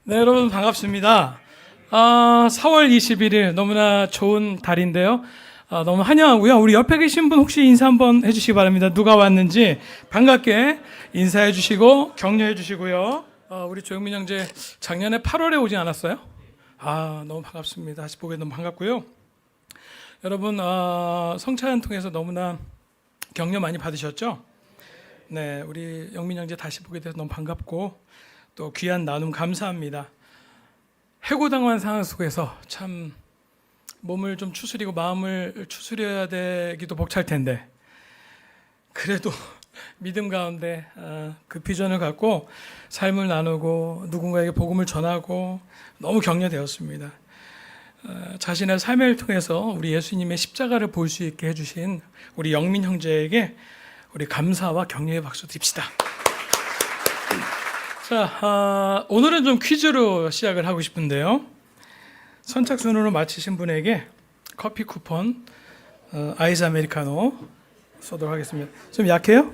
네, 여러분 반갑습니다. 4월 21일 너무나 좋은 달인데요. 너무 환영하고요. 우리 옆에 계신 분 혹시 인사 한번 해주시기 바랍니다. 누가 왔는지 반갑게 인사해 주시고 격려해 주시고요. 우리 조영민 형제 작년에 8월에 오지 않았어요? 너무 반갑습니다. 다시 보게 너무 반갑고요. 여러분 성찬 통해서 너무나 격려 많이 받으셨죠? 네, 우리 영민 형제 다시 보게 돼서 너무 반갑고 또 귀한 나눔 감사합니다. 해고당한 상황 속에서 참 몸을 좀 추스리고 마음을 추스려야 되기도 벅찰 텐데 그래도 믿음 가운데 그 비전을 갖고 삶을 나누고 누군가에게 복음을 전하고 너무 격려되었습니다. 자신의 삶을 통해서 우리 예수님의 십자가를 볼 수 있게 해주신 우리 영민 형제에게 우리 감사와 격려의 박수 드립시다. 자, 오늘은 좀 퀴즈로 시작을 하고 싶은데요. 선착순으로 맞히신 분에게 커피 쿠폰, 아이스 아메리카노 쏘도록 하겠습니다. 좀 약해요?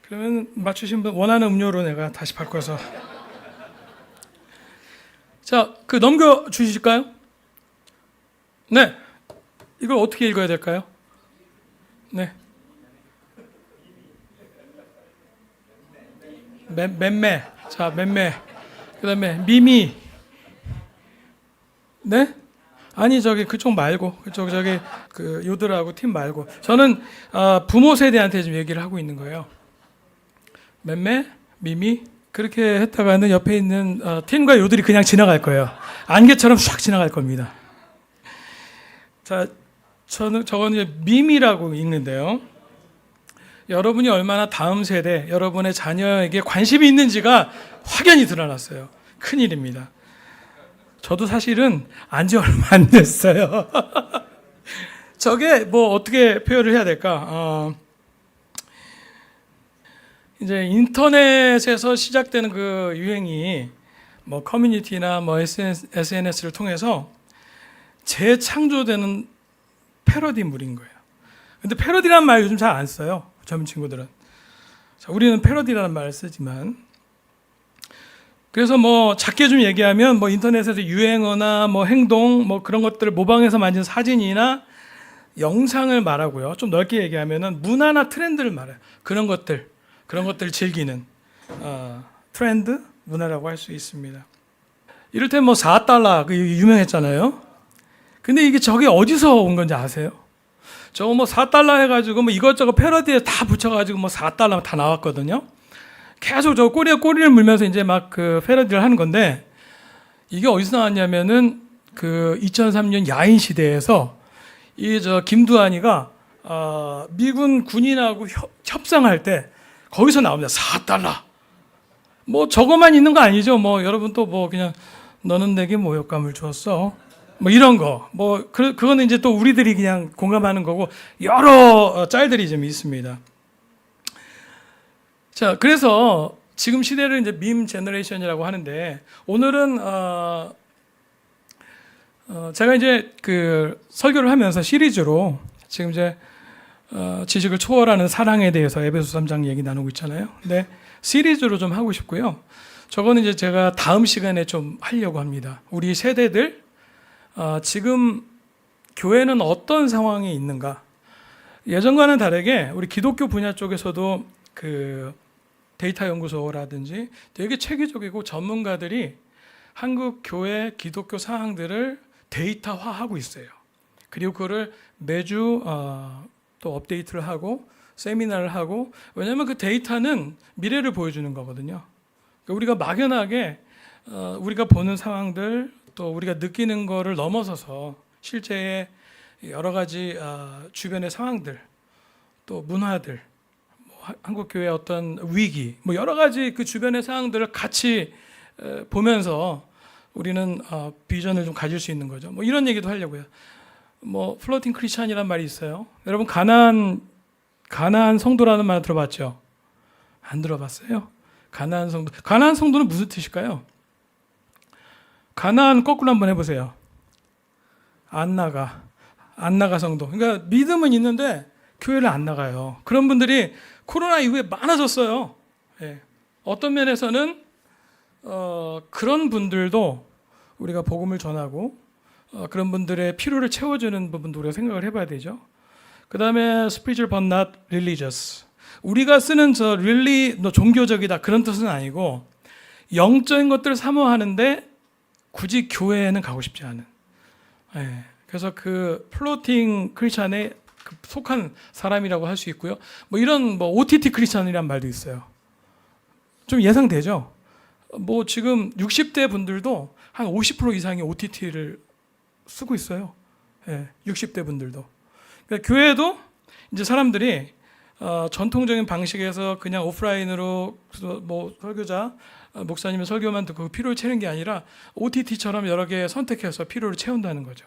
그러면 맞추신 분 원하는 음료로 내가 다시 바꿔서. 자, 넘겨 주실까요? 네. 이걸 어떻게 읽어야 될까요? 네. 맴매. 자, 맴매. 그다음에 미미. 네? 아니 그쪽 말고 저기 그 요들하고 팀 말고 저는 부모 세대한테 지금 얘기를 하고 있는 거예요. 맴매, 미미 그렇게 했다가는 옆에 있는 팀과 요들이 그냥 지나갈 거예요. 안개처럼 싹 지나갈 겁니다. 자, 저거는 이제 미미라고 읽는데요. 여러분이 얼마나 다음 세대, 여러분의 자녀에게 관심이 있는지가 확연히 드러났어요. 큰일입니다. 저도 사실은 안지 얼마 안 됐어요. 저게 뭐 어떻게 표현을 해야 될까? 이제 인터넷에서 시작되는 그 유행이 뭐 커뮤니티나 뭐 SNS를 통해서 재창조되는 패러디물인 거예요. 근데 패러디라는 말 요즘 잘 안 써요. 젊은 친구들은. 자, 우리는 패러디라는 말을 쓰지만 그래서 뭐 작게 좀 얘기하면 뭐 인터넷에서 유행어나 뭐 행동 뭐 그런 것들을 모방해서 만든 사진이나 영상을 말하고요. 좀 넓게 얘기하면은 문화나 트렌드를 말해요. 그런 것들 즐기는 트렌드 문화라고 할 수 있습니다. 이를테면 뭐 4달러 그 유명했잖아요. 근데 이게 저게 어디서 온 건지 아세요? 저거 뭐 4달러 해가지고 뭐 이것저것 패러디에 다 붙여가지고 뭐 4달러 다 나왔거든요. 계속 저 꼬리에 꼬리를 물면서 이제 막 그 패러디를 하는 건데 이게 어디서 나왔냐면은 그 2003년 야인 시대에서 이 김두한이가 미군 군인하고 협상할 때 거기서 나옵니다. 4달러. 뭐 저것만 있는 거 아니죠. 뭐 여러분 또 뭐 그냥 너는 내게 모욕감을 주었어. 뭐 이런 거, 뭐 그거는 이제 또 우리들이 그냥 공감하는 거고 여러 짤들이 좀 있습니다. 자, 그래서 지금 시대를 이제 밈 제너레이션이라고 하는데 오늘은 제가 이제 그 설교를 하면서 시리즈로 지금 이제 지식을 초월하는 사랑에 대해서 에베소 3장 얘기 나누고 있잖아요. 근데 시리즈로 좀 하고 싶고요. 저거는 이제 제가 다음 시간에 좀 하려고 합니다. 우리 세대들 지금 교회는 어떤 상황에 있는가? 예전과는 다르게 우리 기독교 분야 쪽에서도 그 데이터 연구소라든지 되게 체계적이고 전문가들이 한국 교회 기독교 상황들을 데이터화하고 있어요. 그리고 그거를 매주 또 업데이트를 하고 세미나를 하고 왜냐하면 그 데이터는 미래를 보여주는 거거든요. 그러니까 우리가 막연하게 우리가 보는 상황들 또 우리가 느끼는 거를 넘어서서 실제의 여러 가지 주변의 상황들 또 문화들 한국 교회의 어떤 위기 뭐 여러 가지 그 주변의 상황들을 같이 보면서 우리는 비전을 좀 가질 수 있는 거죠. 뭐 이런 얘기도 하려고요. 뭐 플로팅 크리스찬이라는 말이 있어요. 여러분 가나안 성도라는 말 들어봤죠? 안 들어봤어요? 가나안 성도는 무슨 뜻일까요? 가나안 거꾸로 한번 해보세요. 안 나가 성도. 그러니까 믿음은 있는데 교회를 안 나가요. 그런 분들이 코로나 이후에 많아졌어요. 예. 어떤 면에서는 그런 분들도 우리가 복음을 전하고 그런 분들의 필요를 채워주는 부분도 우리가 생각을 해봐야 되죠. 그 다음에 spiritual but not religious. 우리가 쓰는 저 really 너 종교적이다 그런 뜻은 아니고 영적인 것들을 사모하는데 굳이 교회에는 가고 싶지 않은. 예. 그래서 그 플로팅 크리스찬에 속한 사람이라고 할 수 있고요. 뭐 이런 뭐 OTT 크리스찬이란 말도 있어요. 좀 예상되죠. 뭐 지금 60대 분들도 한 50% 이상이 OTT를 쓰고 있어요. 예. 60대 분들도. 그러니까 교회도 이제 사람들이 전통적인 방식에서 그냥 오프라인으로 뭐 설교자, 목사님의 설교만 듣고 그 필요를 채우는 게 아니라 OTT처럼 여러 개 선택해서 필요를 채운다는 거죠.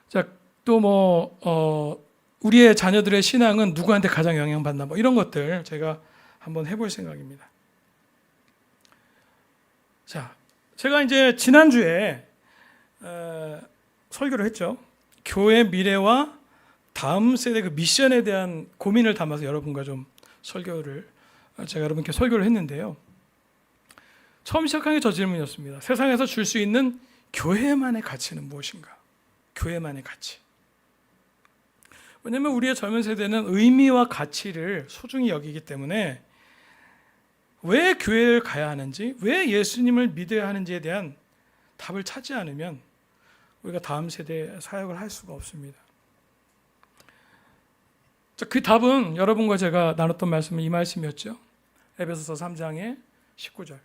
자, 또 뭐 우리의 자녀들의 신앙은 누구한테 가장 영향받나 뭐 이런 것들 제가 한번 해볼 생각입니다. 자, 제가 이제 지난주에 설교를 했죠. 교회 미래와 다음 세대 그 미션에 대한 고민을 담아서 여러분과 좀 제가 여러분께 설교를 했는데요. 처음 시작한 게 저 질문이었습니다. 세상에서 줄 수 있는 교회만의 가치는 무엇인가? 교회만의 가치. 왜냐하면 우리의 젊은 세대는 의미와 가치를 소중히 여기기 때문에 왜 교회를 가야 하는지, 왜 예수님을 믿어야 하는지에 대한 답을 찾지 않으면 우리가 다음 세대에 사역을 할 수가 없습니다. 그 답은 여러분과 제가 나눴던 말씀은 이 말씀이었죠. 에베소서 3장의 19절.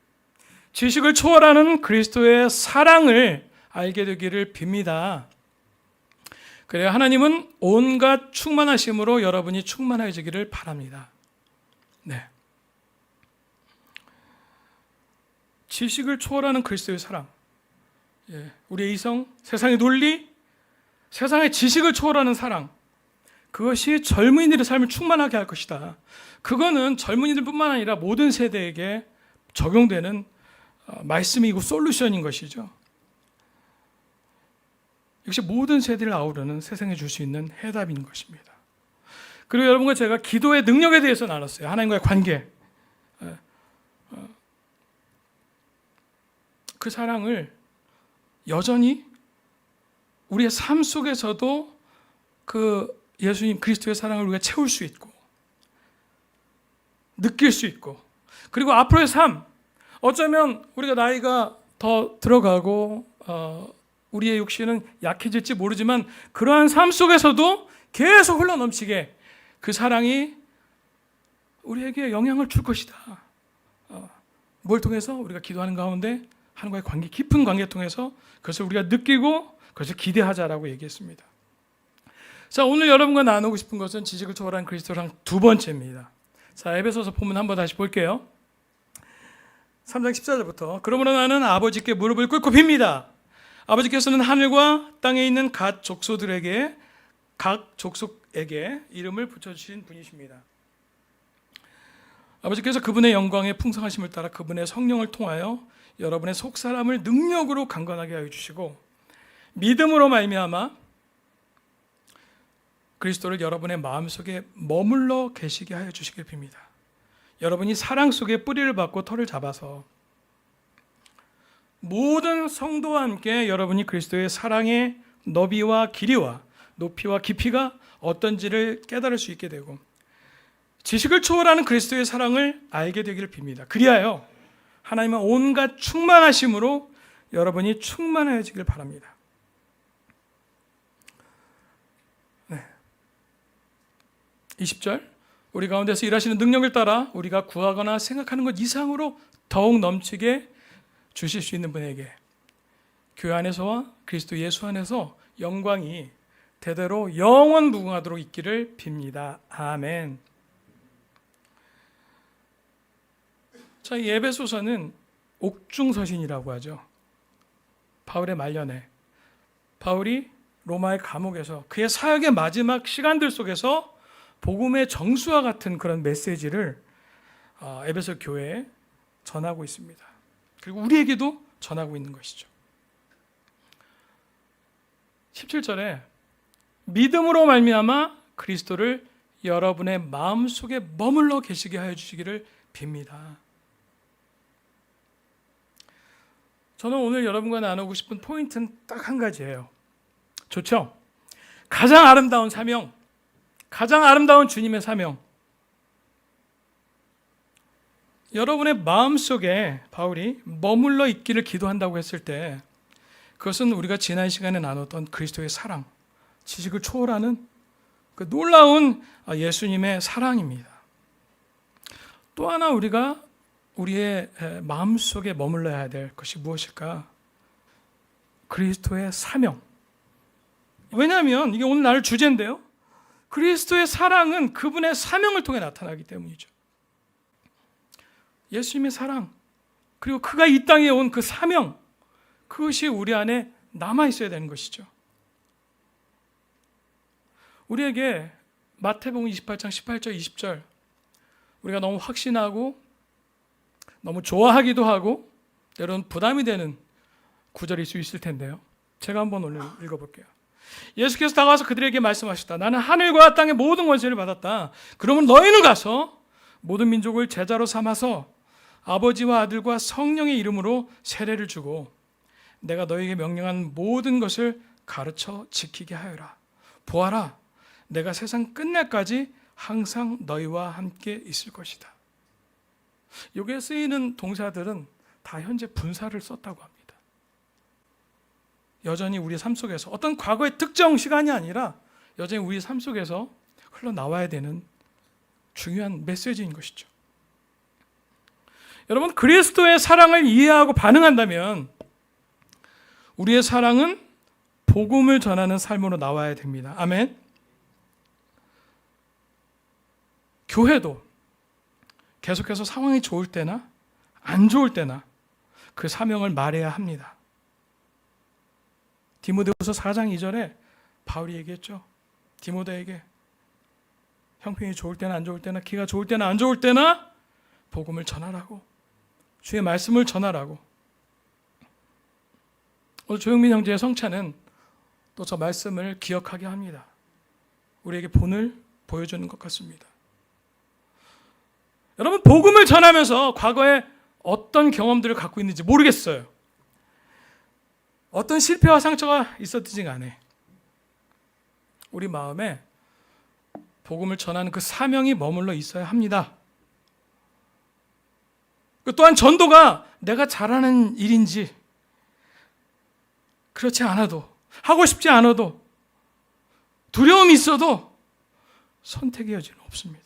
지식을 초월하는 그리스도의 사랑을 알게 되기를 빕니다. 그래야 하나님은 온갖 충만하심으로 여러분이 충만해지기를 바랍니다. 네. 지식을 초월하는 그리스도의 사랑. 예. 우리의 이성, 세상의 논리, 세상의 지식을 초월하는 사랑. 그것이 젊은이들의 삶을 충만하게 할 것이다. 그거는 젊은이들뿐만 아니라 모든 세대에게 적용되는 말씀이고 솔루션인 것이죠. 역시 모든 세대를 아우르는 세상에 줄 수 있는 해답인 것입니다. 그리고 여러분과 제가 기도의 능력에 대해서 나눴어요. 하나님과의 관계. 그 사랑을 여전히 우리의 삶 속에서도 그 예수님 그리스도의 사랑을 우리가 채울 수 있고 느낄 수 있고 그리고 앞으로의 삶 어쩌면 우리가 나이가 더 들어가고 우리의 육신은 약해질지 모르지만 그러한 삶 속에서도 계속 흘러넘치게 그 사랑이 우리에게 영향을 줄 것이다. 뭘 통해서? 우리가 기도하는 가운데 하나님과의 관계, 깊은 관계 통해서 그것을 우리가 느끼고 그것을 기대하자라고 얘기했습니다. 자, 오늘 여러분과 나누고 싶은 것은 지식을 초월한 그리스도랑 두 번째입니다. 자, 에베소서 본문 한번 다시 볼게요. 3장 14절부터 그러므로 나는 아버지께 무릎을 꿇고 빕니다. 아버지께서는 하늘과 땅에 있는 각 족속에게 이름을 붙여주신 분이십니다. 아버지께서 그분의 영광의 풍성하심을 따라 그분의 성령을 통하여 여러분의 속사람을 능력으로 강건하게 하여 주시고 믿음으로 말미암아 그리스도를 여러분의 마음속에 머물러 계시게 하여 주시길 빕니다. 여러분이 사랑 속에 뿌리를 받고 털을 잡아서 모든 성도와 함께 여러분이 그리스도의 사랑의 너비와 길이와 높이와 깊이가 어떤지를 깨달을 수 있게 되고 지식을 초월하는 그리스도의 사랑을 알게 되기를 빕니다. 그리하여 하나님은 온갖 충만하심으로 여러분이 충만해지길 바랍니다. 네. 20절 우리 가운데서 일하시는 능력을 따라 우리가 구하거나 생각하는 것 이상으로 더욱 넘치게 주실 수 있는 분에게 교회 안에서와 그리스도 예수 안에서 영광이 대대로 영원 무궁하도록 있기를 빕니다. 아멘. 자, 이 에베소서는 옥중서신이라고 하죠. 바울의 말년에 바울이 로마의 감옥에서 그의 사역의 마지막 시간들 속에서 복음의 정수와 같은 그런 메시지를 에베소 교회에 전하고 있습니다. 그리고 우리에게도 전하고 있는 것이죠. 17절에 믿음으로 말미암아 그리스도를 여러분의 마음속에 머물러 계시게 하여 주시기를 빕니다. 저는 오늘 여러분과 나누고 싶은 포인트는 딱 한 가지예요. 좋죠? 가장 아름다운 사명, 가장 아름다운 주님의 사명. 여러분의 마음속에 바울이 머물러 있기를 기도한다고 했을 때 그것은 우리가 지난 시간에 나눴던 그리스도의 사랑, 지식을 초월하는 그 놀라운 예수님의 사랑입니다. 또 하나 우리가 우리의 마음속에 머물러야 될 것이 무엇일까? 그리스도의 사명. 왜냐하면 이게 오늘 날 주제인데요. 그리스도의 사랑은 그분의 사명을 통해 나타나기 때문이죠. 예수님의 사랑, 그리고 그가 이 땅에 온 그 사명, 그것이 우리 안에 남아 있어야 되는 것이죠. 우리에게 마태복음 28장 18절 20절 우리가 너무 확신하고 너무 좋아하기도 하고 때로는 부담이 되는 구절일 수 있을 텐데요. 제가 한번 오늘 읽어볼게요. 예수께서 다가와서 그들에게 말씀하셨다. 나는 하늘과 땅의 모든 권세를 받았다. 그러면 너희는 가서 모든 민족을 제자로 삼아서 아버지와 아들과 성령의 이름으로 세례를 주고 내가 너희에게 명령한 모든 것을 가르쳐 지키게 하여라. 보아라, 내가 세상 끝날까지 항상 너희와 함께 있을 것이다. 여기에 쓰이는 동사들은 다 현재 분사를 썼다고 합니다. 여전히 우리 삶 속에서 어떤 과거의 특정 시간이 아니라 여전히 우리 삶 속에서 흘러나와야 되는 중요한 메시지인 것이죠. 여러분, 그리스도의 사랑을 이해하고 반응한다면 우리의 사랑은 복음을 전하는 삶으로 나와야 됩니다. 아멘. 교회도 계속해서 상황이 좋을 때나 안 좋을 때나 그 사명을 말해야 합니다. 디모데후서 4장 2절에 바울이 얘기했죠. 디모데에게 형편이 좋을 때나 안 좋을 때나 기가 좋을 때나 안 좋을 때나 복음을 전하라고, 주의 말씀을 전하라고. 오늘 조영민 형제의 성찬은 또 저 말씀을 기억하게 합니다. 우리에게 본을 보여주는 것 같습니다. 여러분, 복음을 전하면서 과거에 어떤 경험들을 갖고 있는지 모르겠어요. 어떤 실패와 상처가 있었든지 간에 우리 마음에 복음을 전하는 그 사명이 머물러 있어야 합니다. 또한 전도가 내가 잘하는 일인지 그렇지 않아도, 하고 싶지 않아도, 두려움이 있어도 선택의 여지는 없습니다.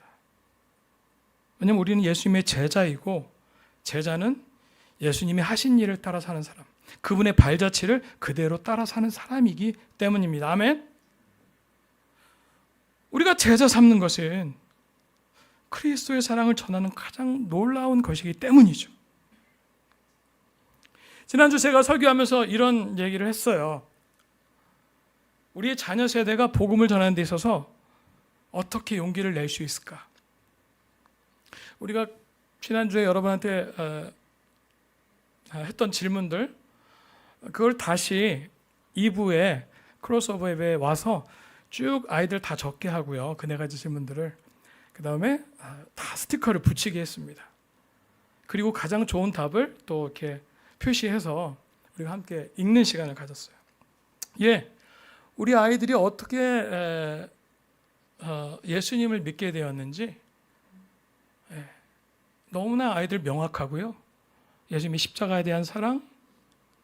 왜냐하면 우리는 예수님의 제자이고 제자는 예수님이 하신 일을 따라 사는 사람, 그분의 발자취를 그대로 따라 사는 사람이기 때문입니다. 아멘. 우리가 제자 삼는 것은 그리스도의 사랑을 전하는 가장 놀라운 것이기 때문이죠. 지난주 제가 설교하면서 이런 얘기를 했어요. 우리의 자녀 세대가 복음을 전하는 데 있어서 어떻게 용기를 낼 수 있을까? 우리가 지난주에 여러분한테 했던 질문들, 그걸 다시 2부에 크로스오버 앱에 와서 쭉 아이들 다 적게 하고요. 그 네 가지 질문들을. 그 다음에 다 스티커를 붙이게 했습니다. 그리고 가장 좋은 답을 또 이렇게 표시해서 우리가 함께 읽는 시간을 가졌어요. 예, 우리 아이들이 어떻게 예수님을 믿게 되었는지 너무나 아이들 명확하고요. 예수님의 십자가에 대한 사랑,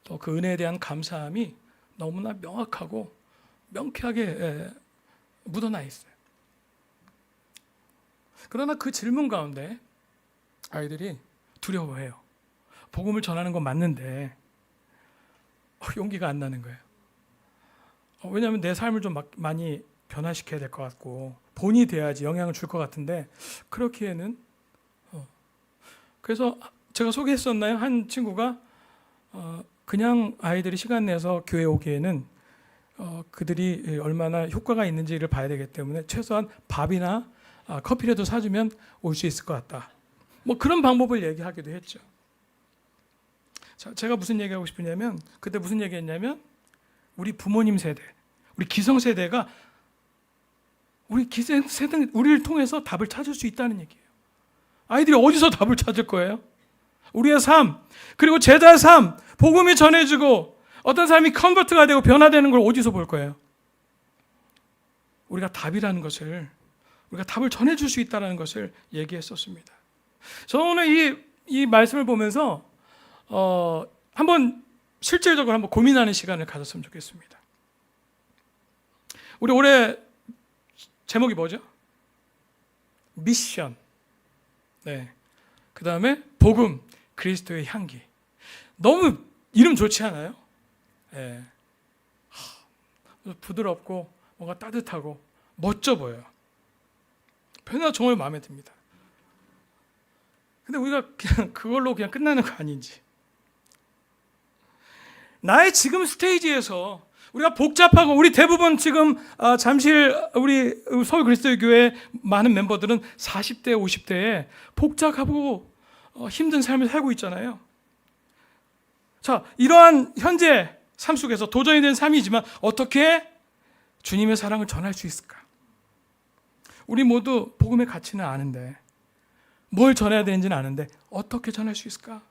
또 그 은혜에 대한 감사함이 너무나 명확하고 명쾌하게 묻어나 있어요. 그러나 그 질문 가운데 아이들이 두려워해요. 복음을 전하는 건 맞는데 용기가 안 나는 거예요. 왜냐하면 내 삶을 좀 많이 변화시켜야 될 것 같고 본이 돼야지 영향을 줄 것 같은데 그렇기에는 그래서 제가 소개했었나요? 한 친구가 그냥 아이들이 시간 내서 교회 오기에는 그들이 얼마나 효과가 있는지를 봐야 되기 때문에 최소한 밥이나 커피라도 사주면 올 수 있을 것 같다. 뭐 그런 방법을 얘기하기도 했죠. 자, 제가 무슨 얘기하고 싶으냐면 그때 무슨 얘기했냐면 우리 부모님 세대, 우리 기성세대가 우리를 통해서 답을 찾을 수 있다는 얘기예요. 아이들이 어디서 답을 찾을 거예요? 우리의 삶, 그리고 제자의 삶, 복음이 전해지고 어떤 사람이 컨버트가 되고 변화되는 걸 어디서 볼 거예요? 우리가 답이라는 것을, 우리가 답을 전해줄 수 있다는 것을 얘기했었습니다. 저는 오늘 이 말씀을 보면서 한번 실질적으로 한번 고민하는 시간을 가졌으면 좋겠습니다. 우리 올해 제목이 뭐죠? 미션. 네. 그 다음에 복음, 그리스도의 향기. 너무 이름 좋지 않아요? 네. 부드럽고 뭔가 따뜻하고 멋져 보여요. 변화 정말 마음에 듭니다. 근데 우리가 그냥 그걸로 그냥 끝나는 거 아닌지. 나의 지금 스테이지에서 우리가 복잡하고, 우리 대부분 지금 잠실 우리 서울 그리스도의 교회 많은 멤버들은 40대, 50대에 복잡하고 힘든 삶을 살고 있잖아요. 자, 이러한 현재 삶 속에서 도전이 된 삶이지만 어떻게 주님의 사랑을 전할 수 있을까? 우리 모두 복음의 가치는 아는데, 뭘 전해야 되는지는 아는데 어떻게 전할 수 있을까?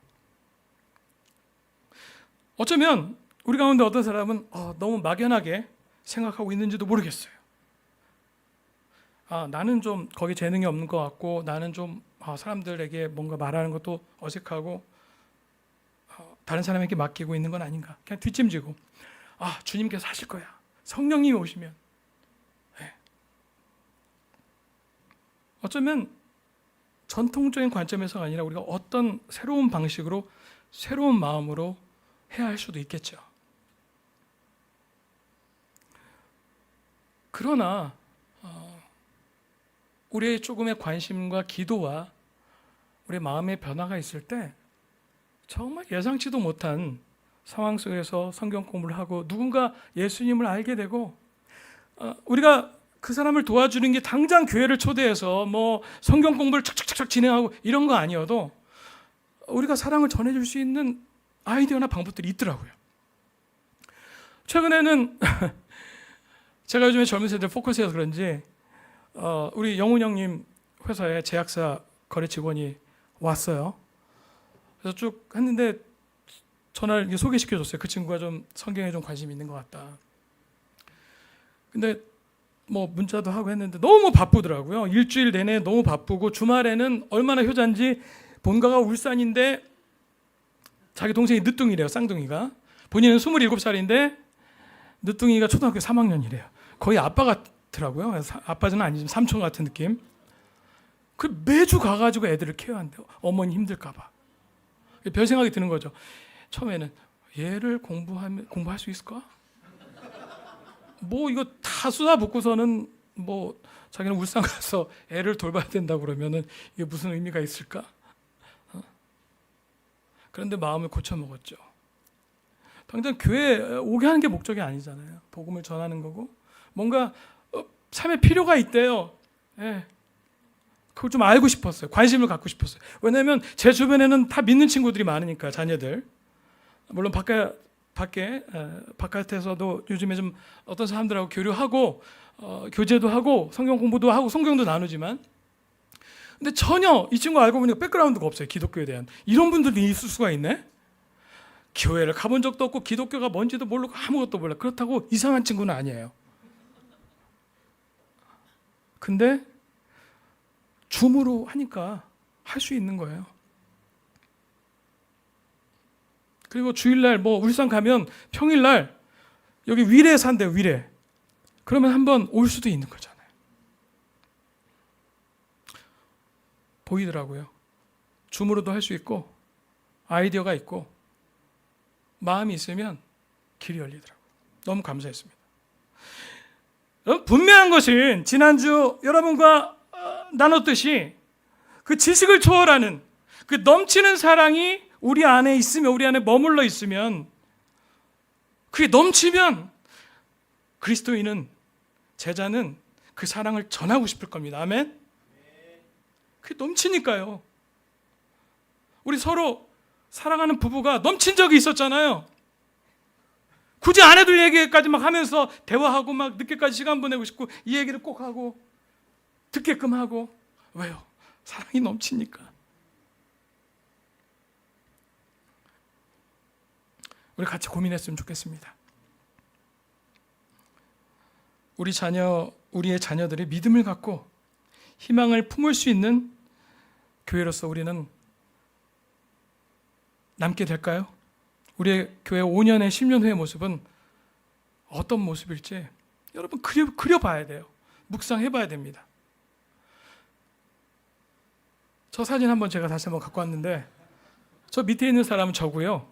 어쩌면 우리 가운데 어떤 사람은 너무 막연하게 생각하고 있는지도 모르겠어요. 나는 좀 거기 재능이 없는 것 같고, 나는 좀 사람들에게 뭔가 말하는 것도 어색하고, 다른 사람에게 맡기고 있는 건 아닌가. 그냥 뒷짐지고 주님께서 하실 거야. 성령님이 오시면. 네. 어쩌면 전통적인 관점에서가 아니라 우리가 어떤 새로운 방식으로, 새로운 마음으로 해야 할 수도 있겠죠. 그러나 우리의 조금의 관심과 기도와 우리의 마음의 변화가 있을 때 정말 예상치도 못한 상황 속에서 성경 공부를 하고 누군가 예수님을 알게 되고, 우리가 그 사람을 도와주는 게 당장 교회를 초대해서 뭐 성경 공부를 착착착 진행하고 이런 거 아니어도 우리가 사랑을 전해줄 수 있는 아이디어나 방법들이 있더라고요. 최근에는 제가 요즘에 젊은 세대 포커스해서 그런지 우리 영훈 형님 회사에 제약사 거래 직원이 왔어요. 그래서 쭉 했는데 전화를 소개시켜줬어요. 그 친구가 좀 성경에 좀 관심이 있는 것 같다. 근데 뭐 문자도 하고 했는데 너무 바쁘더라고요. 일주일 내내 너무 바쁘고, 주말에는 얼마나 효자인지, 본가가 울산인데 자기 동생이 늦둥이래요. 쌍둥이가. 본인은 27살인데 늦둥이가 초등학교 3학년이래요. 거의 아빠 같더라고요. 아빠는 아니지만 삼촌 같은 느낌. 그 매주 가가지고 애들을 케어한대요. 어머니 힘들까 봐. 별 생각이 드는 거죠. 처음에는 얘를 공부할 수 있을까? 뭐 이거 다 쏟아붓고서는 뭐 자기는 울산 가서 애를 돌봐야 된다고 그러면은 이게 무슨 의미가 있을까? 그런데 마음을 고쳐먹었죠. 당장 교회 오게 하는 게 목적이 아니잖아요. 복음을 전하는 거고, 뭔가 삶에 필요가 있대요. 예. 그걸 좀 알고 싶었어요. 관심을 갖고 싶었어요. 왜냐하면 제 주변에는 다 믿는 친구들이 많으니까, 자녀들. 물론 바깥에서도 요즘에 좀 어떤 사람들하고 교류하고 교제도 하고 성경 공부도 하고 성경도 나누지만, 근데 전혀 이 친구 알고 보니까 백그라운드가 없어요. 기독교에 대한. 이런 분들이 있을 수가 있네. 교회를 가본 적도 없고 기독교가 뭔지도 모르고 아무것도 몰라. 그렇다고 이상한 친구는 아니에요. 근데 줌으로 하니까 할 수 있는 거예요. 그리고 주일날 뭐 울산 가면 평일날 여기 위례에 산대요. 위례. 그러면 한번 올 수도 있는 거잖아요. 보이더라고요. 줌으로도 할 수 있고, 아이디어가 있고, 마음이 있으면 길이 열리더라고요. 너무 감사했습니다. 분명한 것은 지난주 여러분과 나눴듯이 그 지식을 초월하는 그 넘치는 사랑이 우리 안에 있으면, 우리 안에 머물러 있으면, 그게 넘치면 그리스도인은, 제자는 그 사랑을 전하고 싶을 겁니다. 아멘? 그게 넘치니까요. 우리 서로 사랑하는 부부가 넘친 적이 있었잖아요. 굳이 아내들 얘기까지 막 하면서 대화하고 막 늦게까지 시간 보내고 싶고, 이 얘기를 꼭 하고 듣게끔 하고. 왜요? 사랑이 넘치니까. 우리 같이 고민했으면 좋겠습니다. 우리의 자녀들이 믿음을 갖고 희망을 품을 수 있는 교회로서 우리는 남게 될까요? 우리의 교회 5년에 10년 후의 모습은 어떤 모습일지 여러분 그려봐야 돼요. 묵상해봐야 됩니다. 저 사진 한번 제가 다시 한번 갖고 왔는데 저 밑에 있는 사람은 저고요.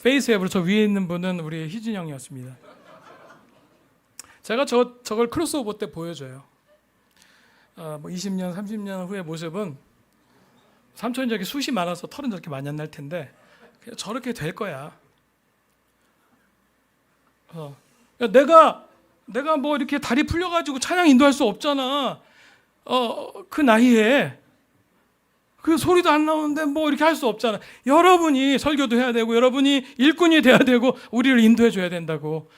페이스 앱으로 저 위에 있는 분은 우리 희진 형이었습니다. 제가 저걸 크로스오버 때 보여줘요. 뭐 20년, 30년 후의 모습은 삼촌이 저렇게 숱이 많아서 털은 저렇게 많이 안 날 텐데 그냥 저렇게 될 거야. 내가 뭐 이렇게 다리 풀려가지고 찬양 인도할 수 없잖아. 그 나이에 그 소리도 안 나오는데 뭐 이렇게 할 수 없잖아. 여러분이 설교도 해야 되고 여러분이 일꾼이 돼야 되고 우리를 인도해 줘야 된다고.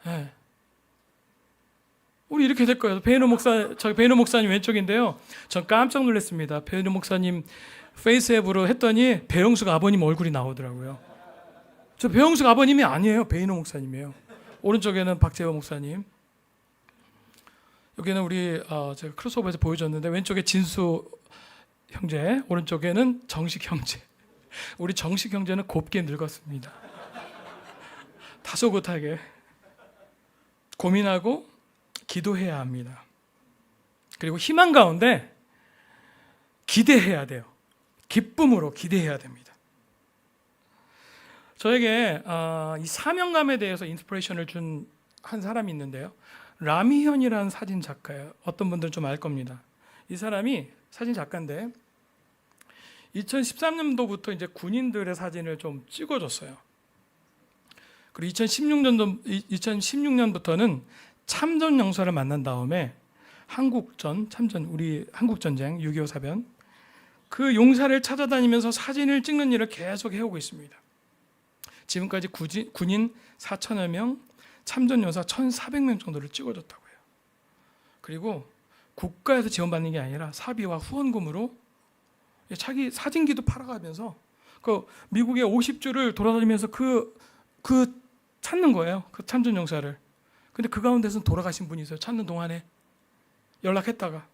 네. 우리 이렇게 될 거예요. 저기 베이노 목사님 왼쪽인데요. 전 깜짝 놀랐습니다. 베이노 목사님 페이스 앱으로 했더니 배영숙 아버님 얼굴이 나오더라고요. 저 배영숙 아버님이 아니에요. 베이노 목사님이에요. 오른쪽에는 박재호 목사님. 여기는 우리 제가 크로스오버에서 보여줬는데 왼쪽에 진수 형제, 오른쪽에는 정식 형제. 우리 정식 형제는 곱게 늙었습니다. 다소곳하게 고민하고 기도해야 합니다. 그리고 희망 가운데 기대해야 돼요. 기쁨으로 기대해야 됩니다. 저에게 이 사명감에 대해서 인스피레이션을 준 한 사람이 있는데요. 라미현이라는 사진 작가예요. 어떤 분들은 좀 알 겁니다. 이 사람이 사진 작가인데 2013년도부터 이제 군인들의 사진을 좀 찍어줬어요. 그리고 2016년부터는 참전 용사를 만난 다음에 우리 한국전쟁 6.25 사변 그 용사를 찾아다니면서 사진을 찍는 일을 계속 해오고 있습니다. 지금까지 군인 4천여 명, 참전 용사 1,400명 정도를 찍어줬다고 해요. 그리고 국가에서 지원받는 게 아니라 사비와 후원금으로 자기 사진기도 팔아가면서 그 미국의 50주를 돌아다니면서 그 찾는 거예요. 그 참전 용사를. 근데 그 가운데서는 돌아가신 분이 있어요. 찾는 동안에 연락했다가.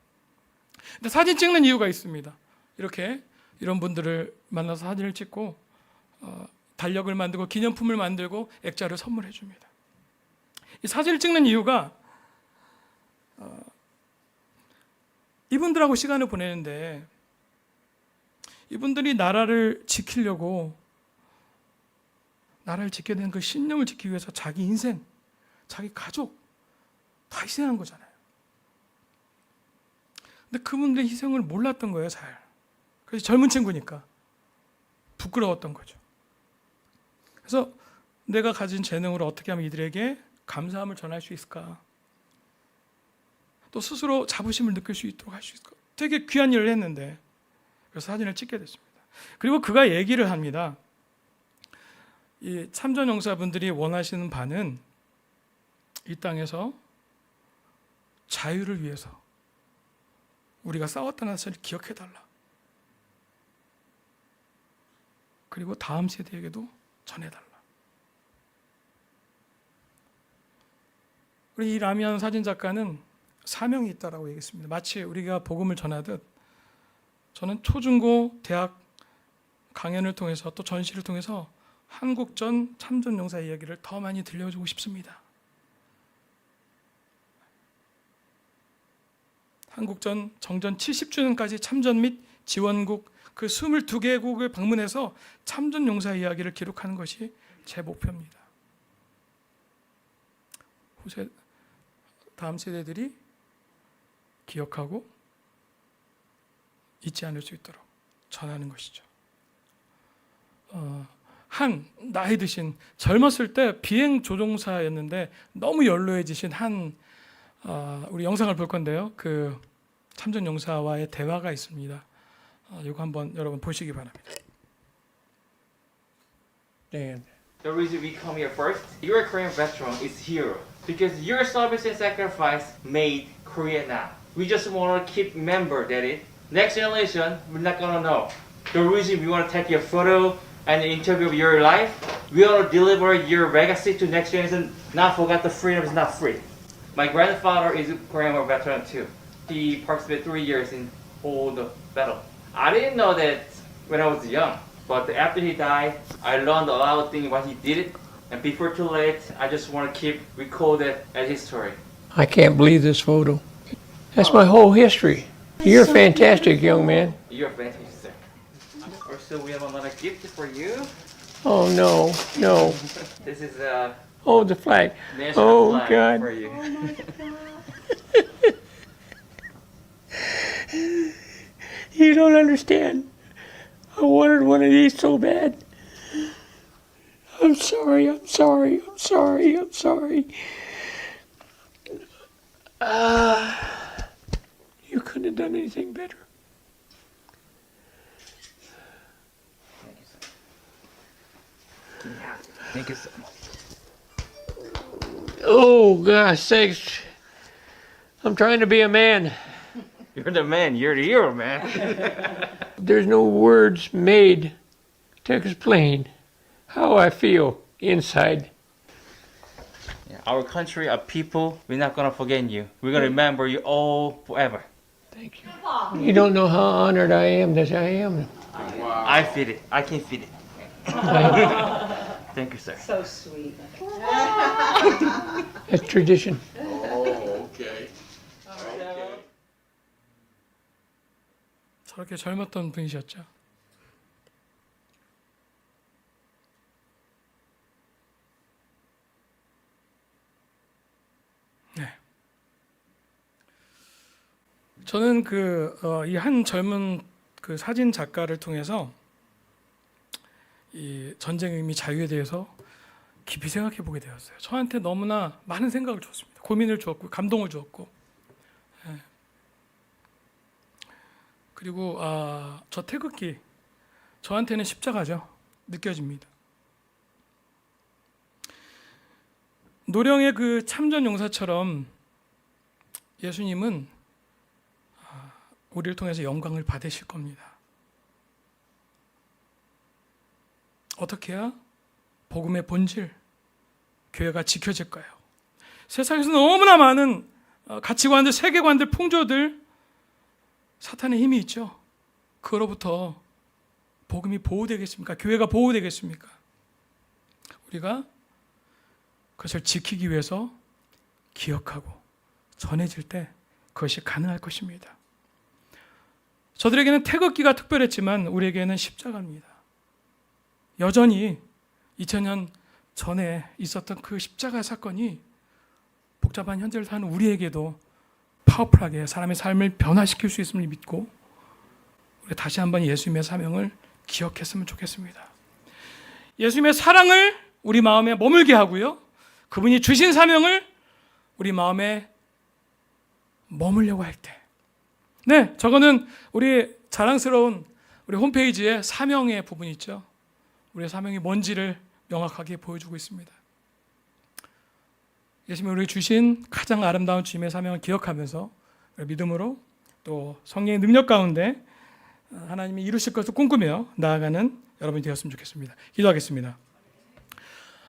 근데 사진 찍는 이유가 있습니다. 이런 분들을 만나서 사진을 찍고 달력을 만들고 기념품을 만들고 액자를 선물해 줍니다. 이 사진을 찍는 이유가 이분들하고 시간을 보내는데 이분들이 나라를 지키려고 나라를 지켜야 되는 그 신념을 지키기 위해서 자기 인생, 자기 가족 다 희생한 거잖아요. 근데 그분들의 희생을 몰랐던 거예요, 잘. 그래서 젊은 친구니까 부끄러웠던 거죠. 그래서 내가 가진 재능으로 어떻게 하면 이들에게 감사함을 전할 수 있을까? 또 스스로 자부심을 느낄 수 있도록 할 수 있을까? 되게 귀한 일을 했는데 그래서 사진을 찍게 됐습니다. 그리고 그가 얘기를 합니다. 이 참전 용사분들이 원하시는 바는 이 땅에서 자유를 위해서 우리가 싸웠다는 사실을 기억해달라. 그리고 다음 세대에게도 전해달라. 우리 이 라미안 사진 작가는 사명이 있다라고 얘기했습니다. 마치 우리가 복음을 전하듯 저는 초중고 대학 강연을 통해서 또 전시를 통해서 한국전 참전 용사 이야기를 더 많이 들려주고 싶습니다. 한국전 정전 70주년까지 참전 및 지원국 그 22개국을 방문해서 참전 용사 이야기를 기록하는 것이 제 목표입니다. 다음 세대들이 기억하고 잊지 않을 수 있도록 전하는 것이죠. 한 나이 드신 젊었을 때 비행 조종사였는데 너무 연로해지신 우리 영상을 볼 건데요. 그 참전 용사와의 대화가 있습니다. 이거 한번 여러분 보시기 바랍니다. 네. The reason we come here first, you're a Korean veteran, is hero. Because your service and sacrifice made Korea now. We just want to keep remember that next generation, we're not gonna know. The reason we want to take your photo and interview of your life We want to deliver your legacy to next generation. Not forget the freedom is not free. My grandfather is a Korean War veteran too. He participated 3 years in all the battle. I didn't know that when I was young, but after he died, I learned a lot of things what he did. And before too late, I just want to keep record that as history. I can't believe this photo. That's my whole history. You're fantastic, young man. You're fantastic, sir. Also, we have another gift for you. Oh, no, no. This is a Oh, the flag. national Oh, flag God. for you. You don't understand. I wanted one of these so bad. I'm sorry, I'm sorry, I'm sorry, I'm sorry. You couldn't have done anything better. Thank you so much. Oh, gosh sakes. I'm trying to be a man. You're the man. You're the hero, man. There's no words made to explain how I feel inside. Our country, our people, we're not gonna forget you. We're gonna remember you all forever. Thank you. You don't know how honored I am that I am. I feel it. I can feel it. Thank you, sir. So sweet. That's tradition. 저렇게 젊었던 분이셨죠. 네. 저는 이 한 젊은 그 사진 작가를 통해서 이 전쟁의 의미, 자유에 대해서 깊이 생각해 보게 되었어요. 저한테 너무나 많은 생각을 줬습니다. 고민을 주었고 감동을 주었고. 예. 그리고 저 태극기 저한테는 십자가죠. 느껴집니다. 노령의 그 참전 용사처럼 예수님은 우리를 통해서 영광을 받으실 겁니다. 어떻게 해야 복음의 본질, 교회가 지켜질까요? 세상에서 너무나 많은 가치관들, 세계관들, 풍조들, 사탄의 힘이 있죠. 그로부터 복음이 보호되겠습니까? 교회가 보호되겠습니까? 우리가 그것을 지키기 위해서 기억하고 전해질 때 그것이 가능할 것입니다. 저들에게는 태극기가 특별했지만 우리에게는 십자가입니다. 여전히 2000년 전에 있었던 그 십자가 사건이 복잡한 현재를 사는 우리에게도 파워풀하게 사람의 삶을 변화시킬 수 있음을 믿고 우리 다시 한번 예수님의 사명을 기억했으면 좋겠습니다. 예수님의 사랑을 우리 마음에 머물게 하고요. 그분이 주신 사명을 우리 마음에 머물려고 할 때. 네, 저거는 우리 자랑스러운 우리 홈페이지에 사명의 부분이 있죠. 우리의 사명이 뭔지를 명확하게 보여주고 있습니다. 예수님이 우리에게 주신 가장 아름다운 주님의 사명을 기억하면서 믿음으로 또 성령의 능력 가운데 하나님이 이루실 것을 꿈꾸며 나아가는 여러분이 되었으면 좋겠습니다. 기도하겠습니다.